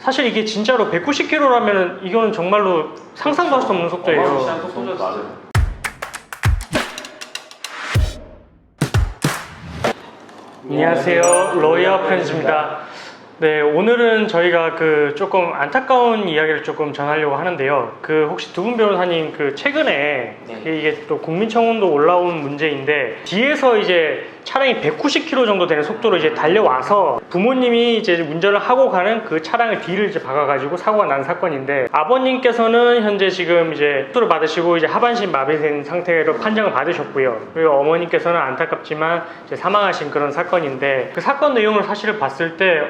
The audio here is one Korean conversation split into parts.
사실 이게 진짜로 190km라면 이거는 정말로 상상도 할 수 없는 속도예요. 어마무시한 속도죠. 맞아요. 안녕하세요, 로이어 프렌즈입니다. 네, 오늘은 저희가 조금 안타까운 이야기를 조금 전하려고 하는데요. 혹시 두분 변호사님 최근에 이게 또 국민청원도 올라온 문제인데, 뒤에서 이제 차량이 190km 정도 되는 속도로 이제 달려와서 부모님이 이제 운전을 하고 가는 그 차량을 뒤를 이제 박아가지고 사고가 난 사건인데, 아버님께서는 현재 지금 이제 수술을 받으시고 이제 하반신 마비된 상태로 판정을 받으셨고요. 그리고 어머님께서는 안타깝지만 이제 사망하신 그런 사건인데, 그 사건 내용을 사실을 봤을 때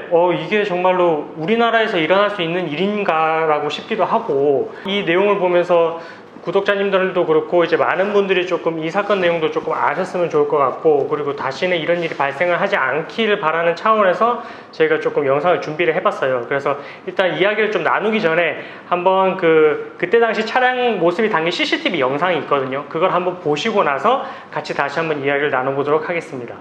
이게 정말로 우리나라에서 일어날 수 있는 일인가 라고 싶기도 하고, 이 내용을 보면서 구독자님들도 그렇고 이제 많은 분들이 조금 이 사건 내용도 조금 아셨으면 좋을 것 같고, 그리고 다시는 이런 일이 발생을 하지 않기를 바라는 차원에서 저희가 조금 영상을 준비를 해봤어요. 그래서 일단 이야기를 좀 나누기 전에 한번 그때 당시 차량 모습이 담긴 CCTV 영상이 있거든요. 그걸 한번 보시고 나서 같이 다시 한번 이야기를 나눠보도록 하겠습니다.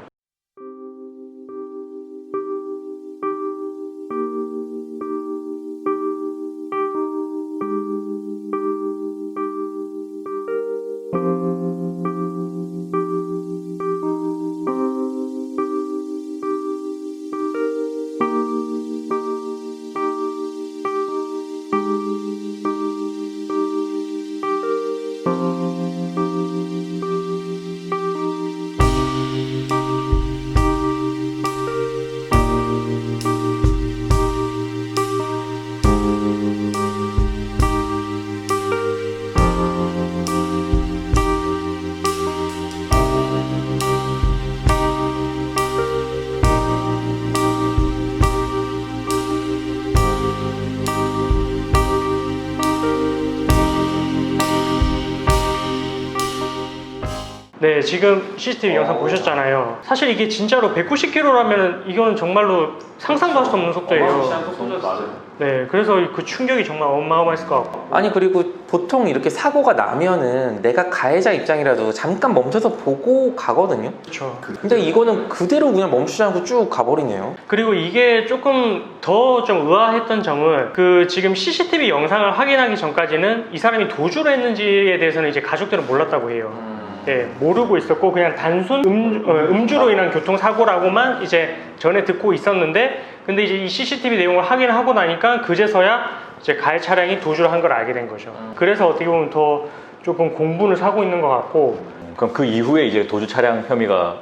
네, 지금 CCTV 영상 보셨잖아요. 사실 이게 진짜로 190km라면 이거는 정말로 상상도 할 수 없는 속도예요. 어마무시한 속도죠. 맞아요. 네, 그래서 그 충격이 정말 어마어마했을 것 같고. 아니, 그리고 보통 이렇게 사고가 나면은 내가 가해자 입장이라도 잠깐 멈춰서 보고 가거든요. 그렇죠. 근데 이거는 그대로 그냥 멈추지 않고 쭉 가버리네요. 그리고 이게 조금 더 좀 의아했던 점은 지금 CCTV 영상을 확인하기 전까지는 이 사람이 도주를 했는지에 대해서는 이제 가족들은 몰랐다고 해요. 예, 모르고 있었고 그냥 단순 음주로 인한 교통사고라고만 이제 전에 듣고 있었는데, 근데 이제 이 CCTV 내용을 확인하고 나니까 그제서야 이제 가해 차량이 도주를 한 걸 알게 된 거죠. 그래서 어떻게 보면 더 조금 공분을 사고 있는 것 같고. 그럼 그 이후에 이제 도주 차량 혐의가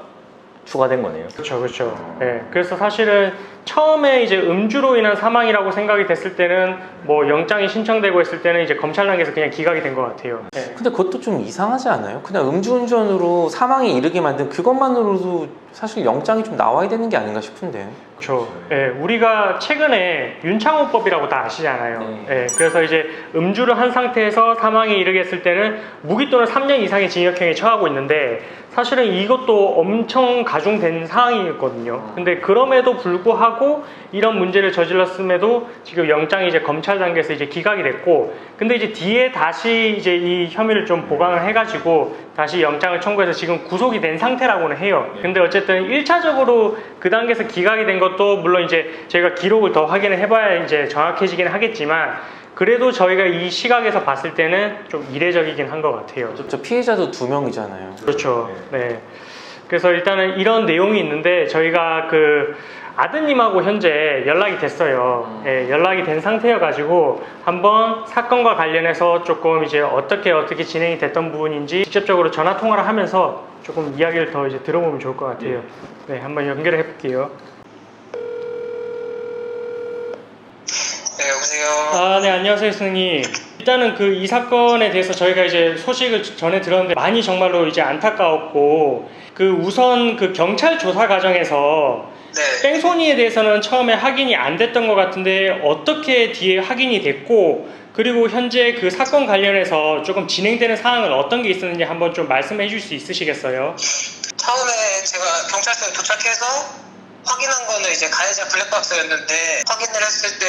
추가된 거네요. 그렇죠, 그렇죠. 예, 그래서 사실은 처음에 이제 음주로 인한 사망이라고 생각이 됐을 때는 뭐 영장이 신청되고 했을 때는 이제 검찰 단계에서 그냥 기각이 된 것 같아요. 예. 근데 그것도 좀 이상하지 않아요? 그냥 음주운전으로 사망에 이르게 만든 그것만으로도 사실 영장이 좀 나와야 되는 게 아닌가 싶은데. 그렇죠. 예, 우리가 최근에 윤창호법이라고 다 아시잖아요. 예, 그래서 이제 음주를 한 상태에서 사망에 이르게 했을 때는 무기 또는 3년 이상의 징역형에 처하고 있는데, 사실은 이것도 엄청 가중된 상황이었거든요. 근데 그럼에도 불구하고 이런 문제를 저질렀음에도 지금 영장이 이제 검찰 단계에서 이제 기각이 됐고, 근데 이제 뒤에 다시 이제 이 혐의를 좀 보강을 해가지고 다시 영장을 청구해서 지금 구속이 된 상태라고는 해요. 근데 어쨌든 1차적으로 그 단계에서 기각이 된 것도 물론 이제 저희가 기록을 더 확인을 해봐야 이제 정확해지긴 하겠지만, 그래도 저희가 이 시각에서 봤을 때는 좀 이례적이긴 한 것 같아요. 저 피해자도 2명이잖아요. 그렇죠. 네. 그래서 일단은 이런 내용이 있는데, 저희가 아드님하고 현재 연락이 됐어요. 예, 연락이 된 상태여가지고 한번 사건과 관련해서 조금 이제 어떻게 진행이 됐던 부분인지 직접적으로 전화 통화를 하면서 조금 이야기를 더 이제 들어보면 좋을 것 같아요. 네, 한번 연결을 해볼게요. 네, 여보세요. 아, 네, 안녕하세요, 선생님. 일단은 이 사건에 대해서 저희가 이제 소식을 전해 들었는데 많이 정말로 이제 안타까웠고, 우선 경찰 조사 과정에서 네. 뺑소니에 대해서는 처음에 확인이 안 됐던 것 같은데 어떻게 뒤에 확인이 됐고, 그리고 현재 그 사건 관련해서 조금 진행되는 사항은 어떤 게 있었는지 한번 좀 말씀해 줄 수 있으시겠어요? 처음에 제가 경찰서에 도착해서 확인한 거는 이제 가해자 블랙박스였는데, 확인을 했을 때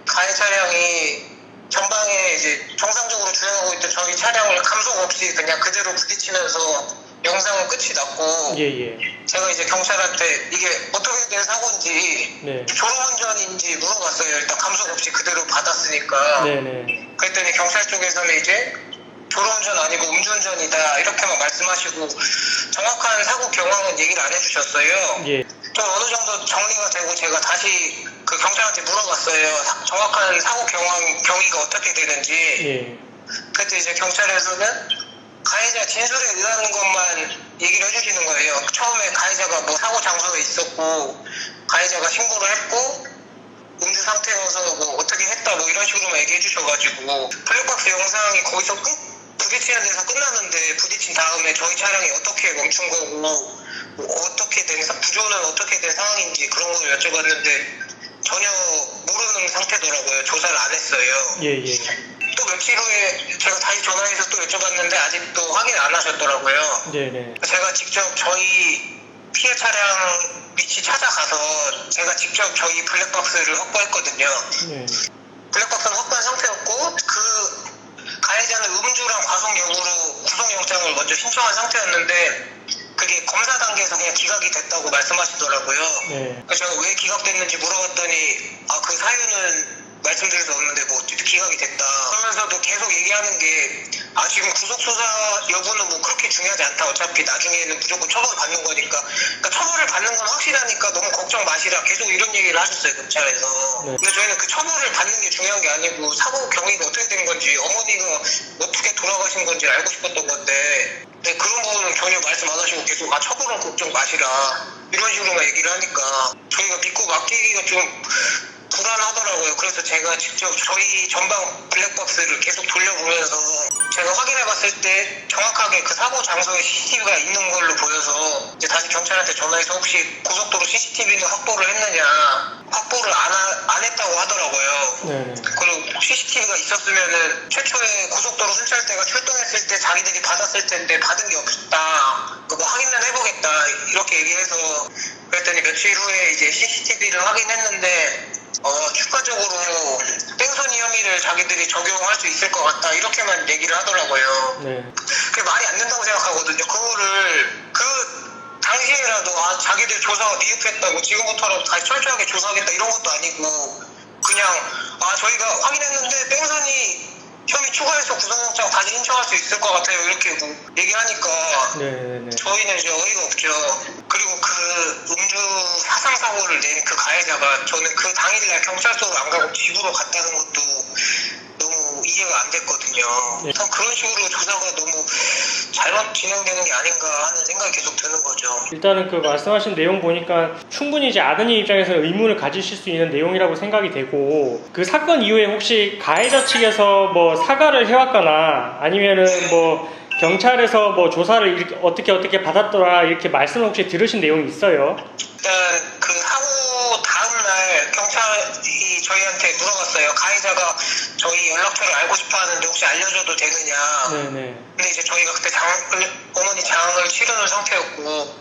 가해 차량이 전방에 이제 정상적으로 주행하고 있던 저희 차량을 감속 없이 그냥 그대로 부딪히면서 영상은 끝이 났고 예. 제가 이제 경찰한테 이게 어떻게 된 사고인지 네. 졸음운전인지 물어봤어요. 일단 감속 없이 그대로 받았으니까. 네네. 그랬더니 경찰 쪽에서는 이제 졸음운전 아니고 음주운전이다 이렇게만 말씀하시고 정확한 사고 경황은 얘기를 안 해주셨어요. 예. 좀 어느 정도 정리가 되고 제가 다시 그 경찰한테 물어봤어요. 정확한 사고 경위가 어떻게 되는지. 예. 그때 이제 경찰에서는 가해자 진술에 의한 것만 얘기를 해주시는 거예요. 처음에 가해자가 뭐 사고 장소에 있었고 가해자가 신고를 했고 음주 상태여서 뭐 어떻게 했다 뭐 이런 식으로만 얘기해 주셔가지고 블랙박스 영상이 거기서 부딪히는 데서 끝났는데 부딪힌 다음에 저희 차량이 어떻게 멈춘 거고 뭐 어떻게 된 구조는 어떻게 된 상황인지 그런 걸 여쭤봤는데 전혀 모르는 상태더라고요. 조사를 안 했어요. 예. 또 며칠 후에 제가 다시 전화해서 또 여쭤봤는데 아직도 확인 안 하셨더라고요. 네네. 제가 직접 저희 피해 차량 위치 찾아가서 제가 직접 저희 블랙박스를 확보했거든요. 네. 블랙박스는 확보한 상태였고 그 가해자는 음주랑 과속 여부로 구속영장을 먼저 신청한 상태였는데 그게 검사 단계에서 그냥 기각이 됐다고 말씀하시더라고요. 네. 그래서 제가 왜 기각됐는지 물어봤더니 그 사유는 말씀드릴 수 없는데 뭐 기각이 됐다. 그러면서도 계속 얘기하는 게 지금 구속수사 여부는 뭐 그렇게 중요하지 않다. 어차피 나중에는 무조건 처벌을 받는 거니까. 그러니까 처벌을 받는 건 확실하니까 너무 걱정 마시라. 계속 이런 얘기를 하셨어요. 경찰에서. 네. 근데 저희는 그 처벌을 받는 게 중요한 게 아니고 사고 경위가 어떻게 된 건지 어머니가 어떻게 돌아가신 건지 알고 싶었던 건데 근데 그런 부분은 전혀 말씀 안 하시고 계속 처벌은 걱정 마시라. 이런 식으로만 얘기를 하니까 저희가 믿고 맡기기가 좀 불안하더라고요. 그래서 제가 직접 저희 전방 블랙박스를 계속 돌려보면서 제가 확인해봤을 때 정확하게 그 사고 장소에 CCTV가 있는 걸로 보여서 이제 다시 경찰한테 전화해서 혹시 고속도로 CCTV는 확보를 했느냐 확보를 안 했다고 하더라고요. 네네. 그리고 CCTV가 있었으면은 최초에 고속도로 순찰대가 출동했을 때 자기들이 받았을 텐데 받은 게 없다. 그거 확인은 해보겠다. 이렇게 얘기해서 그랬더니 며칠 후에 이제 CCTV를 확인했는데 추가적으로 뺑소니 혐의를 자기들이 적용할 수 있을 것 같다 이렇게만 얘기를 하더라고요. 네. 그게 말이 안 된다고 생각하거든요. 그거를 그 당시에라도 자기들 조사가 미흡했다고 지금부터라도 다시 철저하게 조사하겠다 이런 것도 아니고 그냥 저희가 확인했는데 뺑소니 혐의 추가해서 구속영장 다시 신청할 수 있을 것 같아요 이렇게 뭐 얘기하니까 네네. 저희는 이제 어이가 없죠. 그리고 그 음주 사상사고를 낸 그 가해자가 저는 그 당일날 경찰서로 안 가고 집으로 갔다는 것도 너무 이해가 안 됐거든요. 네. 그런 식으로 조사가 너무 잘못 진행되는 게 아닌가 하는 생각이 계속 드는 거죠. 일단은 그 말씀하신 내용 보니까 충분히 이제 아드님 입장에서는 의문을 가지실 수 있는 내용이라고 생각이 되고 그 사건 이후에 혹시 가해자 측에서 뭐 사과를 해왔거나 아니면은 뭐 경찰에서 뭐 조사를 이렇게 어떻게 받았더라 이렇게 말씀을 혹시 들으신 내용이 있어요? 일단 그 사고 다음날 경찰이 저희한테 물어봤어요. 가해자가 저희 연락처를 알고 싶어 하는데 혹시 알려줘도 되느냐. 네네. 근데 이제 저희가 그때 어머니 장을 치르는 상태였고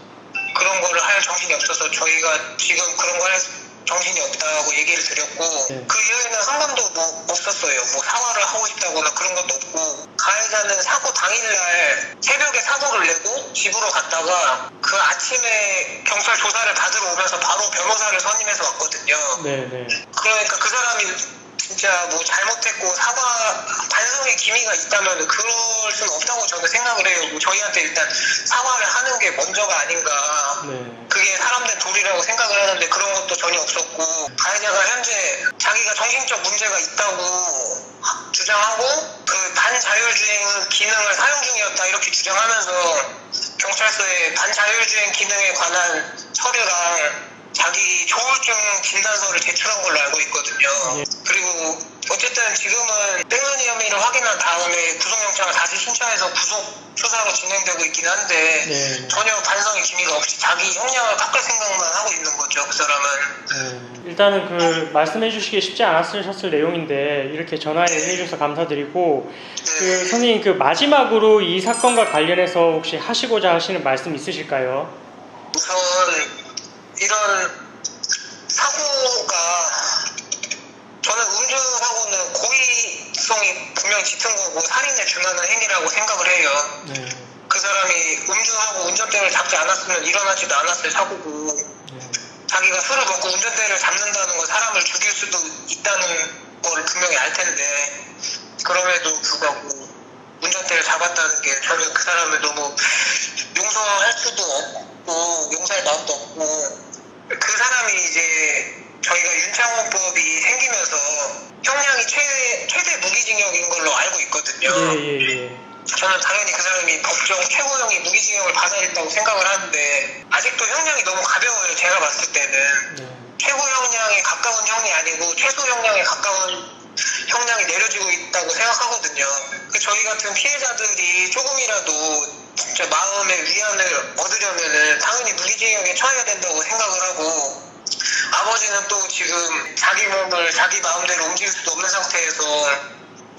그런 거를 할 정신이 없어서 저희가 지금 그런 걸 할 정신이 없다고 얘기를 드렸고 네. 그 이후에는 한 번도 뭐 없었어요. 뭐 사과를 하고 싶다거나 그런 것도 없고 가해자는 사고 당일날 새벽에 사고를 내고 집으로 갔다가 그 아침에 경찰 조사를 받으러 오면서 바로 변호사를 선임해서 왔거든요. 네네. 그러니까 그 사람이 진짜 뭐 잘못했고 반성의 기미가 있다면 그럴 수는 없다고 저는 생각을 해요. 뭐 저희한테 일단 사과를 하는 게 먼저가 아닌가. 네. 그게 사람된 도리라고 생각을 하는데 그런 것도 전혀 없었고 가해자가 현재 자기가 정신적 문제가 있다고 주장하고 그 반자율주행 기능을 사용 중이었다 이렇게 주장하면서 경찰서에 반자율주행 기능에 관한 서류랑 자기 조울증 진단서를 제출한 걸로 알고 있거든요. 예. 그리고 어쨌든 지금은 뺑소니 혐의를 확인한 다음에 구속영장을 다시 신청해서 구속 수사로 진행되고 있긴 한데 네. 전혀 반성의 기미가 없이 자기 형량을 깎을 생각만 하고 있는 거죠. 그 사람은. 네. 일단은 그 말씀해 주시기 쉽지 않았을 내용인데 이렇게 전화해 주셔서 감사드리고 그 선생님 그 마지막으로 이 사건과 관련해서 혹시 하시고자 하시는 말씀 있으실까요? 우선 이런 사고가 저는 음주 사고는 고의성이 분명히 짙은 거고 살인에 준하는 행위라고 생각을 해요. 네. 그 사람이 음주하고 운전대를 잡지 않았으면 일어나지도 않았을 사고고 자기가 술을 먹고 운전대를 잡는다는 건 사람을 죽일 수도 있다는 걸 분명히 알 텐데 그럼에도 불구하고 운전대를 잡았다는 게 저는 그 사람을 너무 용서할 수도 없고 용서할 마음도 없고 그 사람이 이제 저희가 윤창호법이 생기면서 형량이 최대 무기징역인 걸로 알고 있거든요. 예. 저는 당연히 그 사람이 법정 최고형이 무기징역을 받아야 된다고 생각을 하는데 아직도 형량이 너무 가벼워요. 제가 봤을 때는 최고 형량에 가까운 형이 아니고 최소 형량에 가까운 형량이 내려지고 있다고 생각하거든요. 저희 같은 피해자들이 조금이라도 진짜 마음의 위안을 얻으려면은 당연히 무기징역에 처해야 된다고 생각을 하고 아버지는 또 지금 자기 몸을 자기 마음대로 움직일 수도 없는 상태에서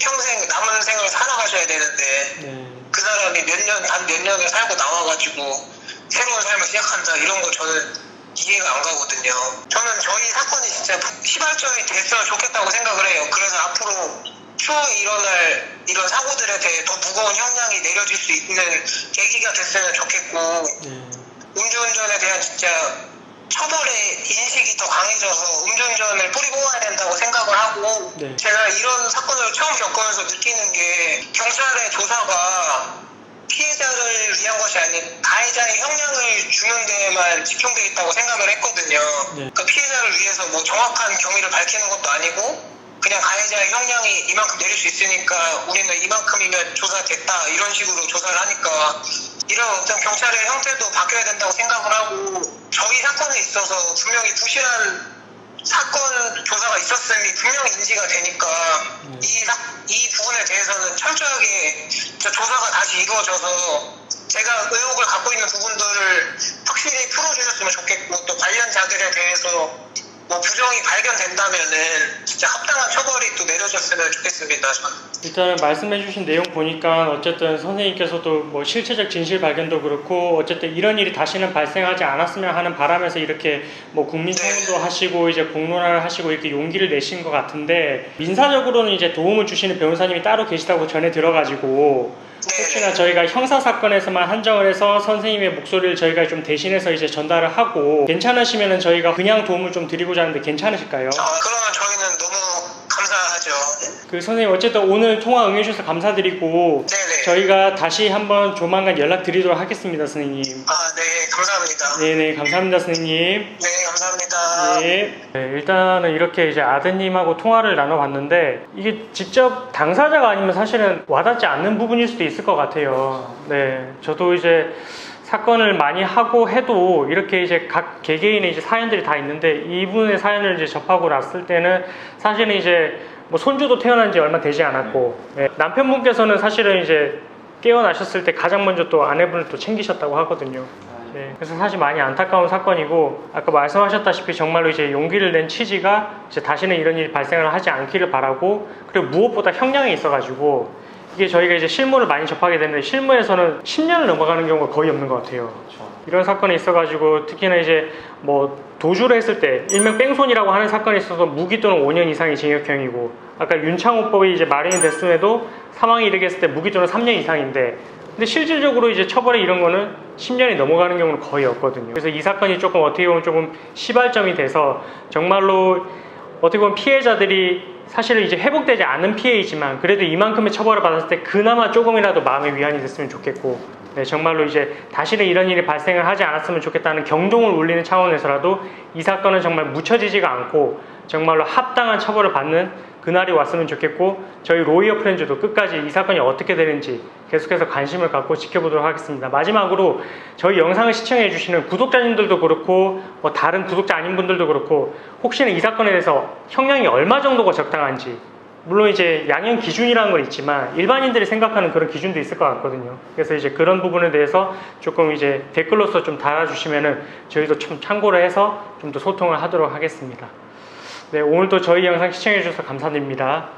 평생 남은 생을 살아가셔야 되는데 그 사람이 단 몇 년을 살고 나와가지고 새로운 삶을 시작한다 이런 거 저는 이해가 안 가거든요. 저는 저희 사건이 진짜 시발점이 됐으면 좋겠다고 생각을 해요. 그래서 앞으로 추후에 일어날 이런 사고들에 대해 더 무거운 형량이 내려질 수 있는 계기가 됐으면 좋겠고 음주운전에 대한 진짜 처벌의 인식이 더 강해져서 음주운전을 뿌리 뽑아야 된다고 생각을 하고 제가 이런 사건을 처음 겪으면서 느끼는 게 경찰의 조사가 피해자를 위한 것이 아닌 가해자의 형량을 주는 데에만 집중되어 있다고 생각을 했거든요. 그러니까 피해자를 위해서 뭐 정확한 경위를 밝히는 것도 아니고 그냥 가해자의 형량이 이만큼 내릴 수 있으니까 우리는 이만큼이면 조사됐다 이런 식으로 조사를 하니까 이런 어떤 경찰의 형태도 바뀌어야 된다고 생각을 하고 저희 사건에 있어서 분명히 부실한 사건 조사가 있었음이 분명히 인지가 되니까 이 부분에 대해서는 철저하게 조사가 다시 이루어져서 제가 의혹을 갖고 있는 부분들을 확실히 풀어주셨으면 좋겠고 또 관련자들에 대해서 뭐 부정이 발견된다면은 진짜 합당한 처벌이 또 내려졌으면 좋겠습니다. 저는. 일단은 말씀해주신 내용 보니까 어쨌든 선생님께서도 뭐 실체적 진실 발견도 그렇고 어쨌든 이런 일이 다시는 발생하지 않았으면 하는 바람에서 이렇게 뭐 국민청원도 하시고 이제 공론화를 하시고 이렇게 용기를 내신 것 같은데 민사적으로는 이제 도움을 주시는 변호사님이 따로 계시다고 전해 들어가지고 혹시나 저희가 형사사건에서만 한정을 해서 선생님의 목소리를 저희가 좀 대신해서 이제 전달을 하고 괜찮으시면은 저희가 그냥 도움을 좀 드리고자 하는데 괜찮으실까요? 그러면 저희는 너무 감사하죠. 그 선생님 어쨌든 오늘 통화 응해주셔서 감사드리고 네네. 저희가 다시 한번 조만간 연락드리도록 하겠습니다, 선생님. 네, 감사합니다. 네네, 감사합니다, 선생님. 네, 감사합니다. 네. 일단은 이렇게 이제 아드님하고 통화를 나눠봤는데 이게 직접 당사자가 아니면 사실은 와닿지 않는 부분일 수도 있을 것 같아요. 네, 저도 이제 사건을 많이 하고 해도 이렇게 이제 각 개개인의 이제 사연들이 다 있는데 이분의 사연을 이제 접하고 났을 때는 사실은 이제 뭐 손주도 태어난 지 얼마 되지 않았고 남편분께서는 사실은 이제 깨어나셨을 때 가장 먼저 또 아내분을 또 챙기셨다고 하거든요. 그래서 사실 많이 안타까운 사건이고 아까 말씀하셨다시피 정말로 이제 용기를 낸 취지가 이제 다시는 이런 일이 발생을 하지 않기를 바라고 그리고 무엇보다 형량이 있어가지고 이게 저희가 이제 실무를 많이 접하게 되는데 실무에서는 10년을 넘어가는 경우가 거의 없는 것 같아요. 이런 사건이 있어가지고 특히나 이제 뭐 도주를 했을 때 일명 뺑소니라고 하는 사건이 있어서 무기 또는 5년 이상의 징역형이고 아까 윤창호법이 이제 마련이 됐음에도 사망에 이르게 했을 때 무기 또는 3년 이상인데 근데 실질적으로 이제 처벌에 이런 거는 10년이 넘어가는 경우는 거의 없거든요. 그래서 이 사건이 조금 어떻게 보면 조금 시발점이 돼서 정말로 어떻게 보면 피해자들이 사실은 이제 회복되지 않은 피해이지만 그래도 이만큼의 처벌을 받았을 때 그나마 조금이라도 마음의 위안이 됐으면 좋겠고 정말로 이제 다시는 이런 일이 발생을 하지 않았으면 좋겠다는 경종을 울리는 차원에서라도 이 사건은 정말 묻혀지지가 않고 정말로 합당한 처벌을 받는 그날이 왔으면 좋겠고 저희 로이어 프렌즈도 끝까지 이 사건이 어떻게 되는지 계속해서 관심을 갖고 지켜보도록 하겠습니다. 마지막으로 저희 영상을 시청해 주시는 구독자님들도 그렇고 뭐 다른 구독자 아닌 분들도 그렇고 혹시나 이 사건에 대해서 형량이 얼마 정도가 적당한지 물론 이제 양형 기준이라는 건 있지만 일반인들이 생각하는 그런 기준도 있을 것 같거든요. 그래서 이제 그런 부분에 대해서 조금 이제 댓글로서 좀 달아주시면은 저희도 좀 참고를 해서 좀 더 소통을 하도록 하겠습니다. 네, 오늘도 저희 영상 시청해 주셔서 감사드립니다.